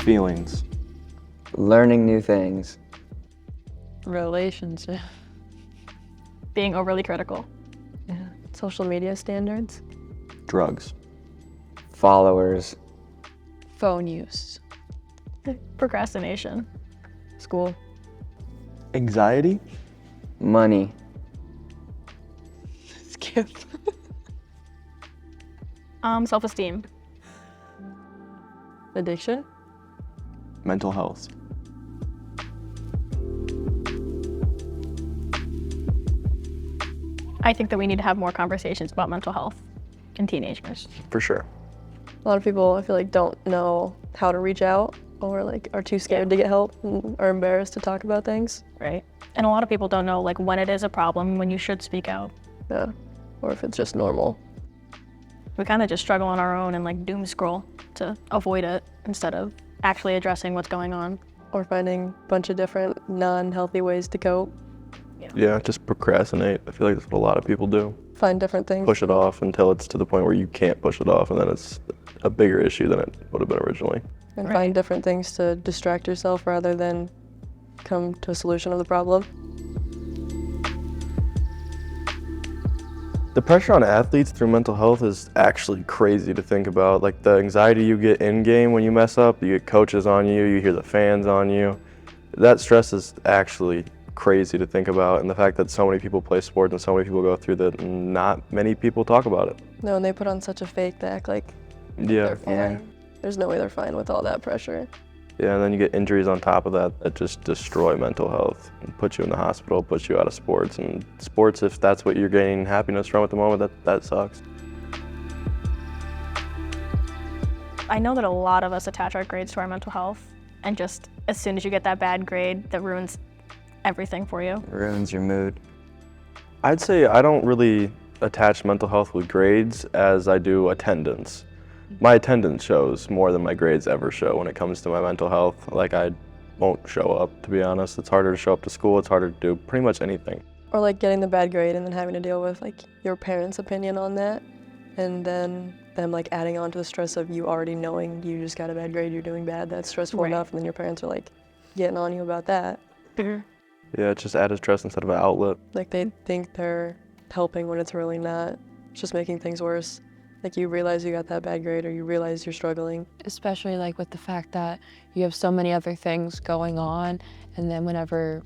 Feelings. Learning new things. Relationship. Being overly critical. Yeah. Social media standards. Drugs. Followers. Phone use. Procrastination. School. Anxiety. Money. Skip. Self-esteem. Addiction. Mental health. I think that we need to have more conversations about mental health in teenagers. For sure. A lot of people, I feel like, don't know how to reach out or like are too scared to get help and are embarrassed to talk about things. Right. And a lot of people don't know like when it is a problem, when you should speak out. Yeah. Or if it's just normal. We kind of just struggle on our own and like doom scroll to avoid it instead of actually addressing what's going on. Or finding a bunch of different non-healthy ways to cope. Yeah, just procrastinate. I feel like that's what a lot of people do. Find different things. Push it off until it's to the point where you can't push it off, and then it's a bigger issue than it would have been originally. And Right. find different things to distract yourself rather than come to a solution of the problem. The pressure on athletes through mental health is actually crazy to think about. Like the anxiety you get in game when you mess up, you get coaches on you, you hear the fans on you. That stress is actually crazy to think about, and the fact that so many people play sports and so many people go through that, and not many people talk about it. No, and they put on such a fake to act like Yeah, they're fine. Yeah. There's no way they're fine with all that pressure. yeah, and then you get injuries on top of that that just destroy mental health and put you in the hospital, put you out of sports. And sports, if that's what you're gaining happiness from at the moment, that sucks. I know that a lot of us attach our grades to our mental health, and just as soon as you get that bad grade, that ruins everything for you. It ruins your mood. I'd say I don't really attach mental health with grades as I do attendance. My attendance shows more than my grades ever show when it comes to my mental health. Like I won't show up, to be honest. It's harder to show up to school. It's harder to do pretty much anything. Or like getting the bad grade and then having to deal with like your parents' opinion on that, and then them like adding on to the stress of you already knowing you just got a bad grade, you're doing bad, that's stressful Right. enough, and then your parents are like getting on you about that. Yeah, it's just added stress instead of an outlet. Like they think they're helping when it's really not. It's just making things worse. Like you realize you got that bad grade or you realize you're struggling. Especially like with the fact that you have so many other things going on, and then whenever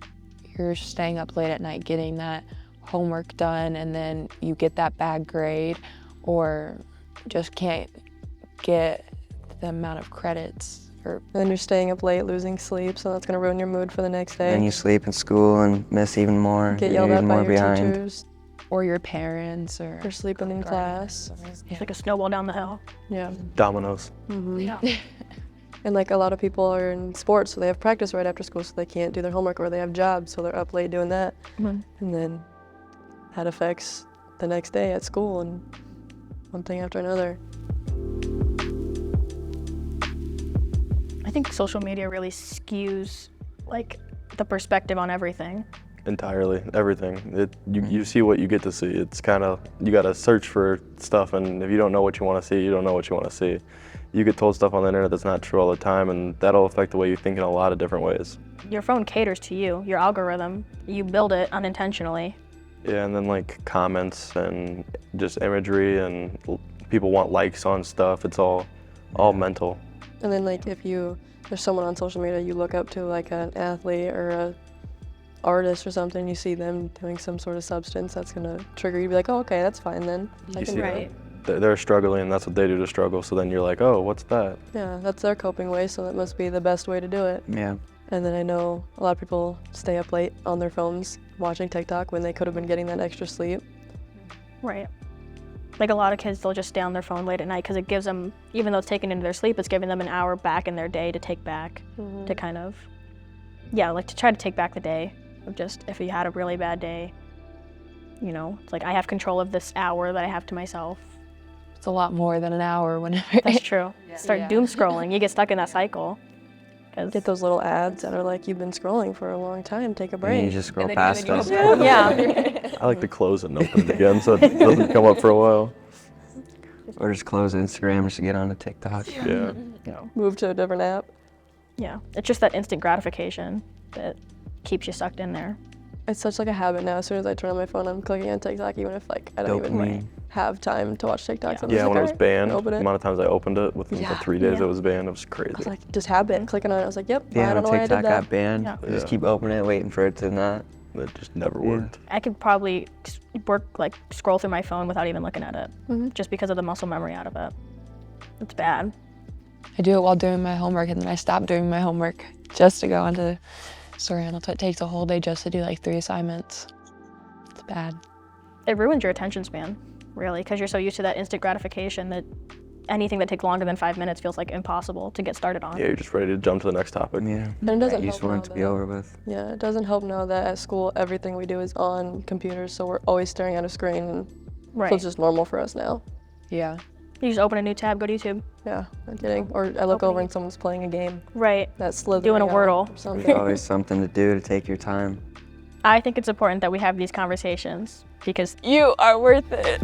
you're staying up late at night getting that homework done, and then you get that bad grade or just can't get the amount of credits. Or And then you're staying up late, losing sleep, so that's gonna ruin your mood for the next day. Then you sleep in school and miss even more. Get You're yelled at even by more your behind. teachers or your parents, or for sleeping in class. It's like a snowball down the hill. Yeah. Dominoes. And like a lot of people are in sports, so they have practice right after school, so they can't do their homework, or they have jobs, so they're up late doing that. Mhm. And then that affects the next day at school and one thing after another. I think social media really skews like the perspective on everything. Entirely, everything. You see what you get to see. It's kind of, you got to search for stuff, and if you don't know what you want to see, you don't know what you want to see. You get told stuff on the internet that's not true all the time, and that'll affect the way you think in a lot of different ways. Your phone caters to you, your algorithm. You build it unintentionally. Yeah, and then like comments and just imagery, and people want likes on stuff. It's all mental. And then like if there's someone on social media you look up to, like an athlete or a artist or something, you see them doing some sort of substance, that's gonna trigger you to be like, oh, okay, that's fine then. I You can see do that. Right. They're struggling, and that's what they do to struggle. So then you're like, oh, what's that? Yeah, that's their coping way, so that must be the best way to do it. Yeah. And then I know a lot of people stay up late on their phones watching TikTok when they could have been getting that extra sleep. Right. Like a lot of kids, they'll just stay on their phone late at night because it gives them, even though it's taken into their sleep, it's giving them an hour back in their day to take back, to kind of, like to try to take back the day of just, if you had a really bad day, it's like I have control of this hour that I have to myself. it's a lot more than an hour whenever. That's true. Start doom scrolling. You get stuck in that cycle. Get those little ads that are like, you've been scrolling for a long time, take a And break. you just scroll past them. Yeah. I like to close it and open it again so it doesn't come up for a while. Or just close Instagram just to get onto TikTok. Yeah. Move to a different app. Yeah, it's just that instant gratification that keeps you sucked in there. It's such like a habit now. As soon as I turn on my phone, I'm clicking on TikTok, even if like I don't even Dopamine. have time to watch TikToks. I'm Yeah, just when it like, was "Alright," banned, open the it. amount of times I opened it within Yeah. the 3 days Yeah. it was banned, it was crazy. I was like, just habit. Clicking on it, I was like, yep. I Yeah, don't know when why I did TikTok that. got banned, Yeah. you just Yeah. keep opening it, waiting for it to not. It just never Yeah. worked. I could probably scroll through my phone without even looking at it, Mhm. just because of the muscle memory out of it. It's bad. I do it while doing my homework, and then I stop doing my homework just to go onto Sorano. So it takes a whole day just to do like 3 assignments. It's bad. It ruins your attention span, really, because you're so used to that instant gratification that anything that takes longer than 5 minutes feels like impossible to get started on. Yeah, you're just ready to jump to the next topic. Yeah. And it doesn't You just help want now it to be that- over with. Yeah, it doesn't help now that at school everything we do is on computers, so we're always staring at a screen, and Right. so it's just normal for us now. Yeah. You just open a new tab, go to YouTube. Yeah, I'm kidding. Or I look over and someone's playing a game Right. that's slithering Doing a out Wordle. or There's something. always something to do to take your time. I think it's important that we have these conversations because You are worth it.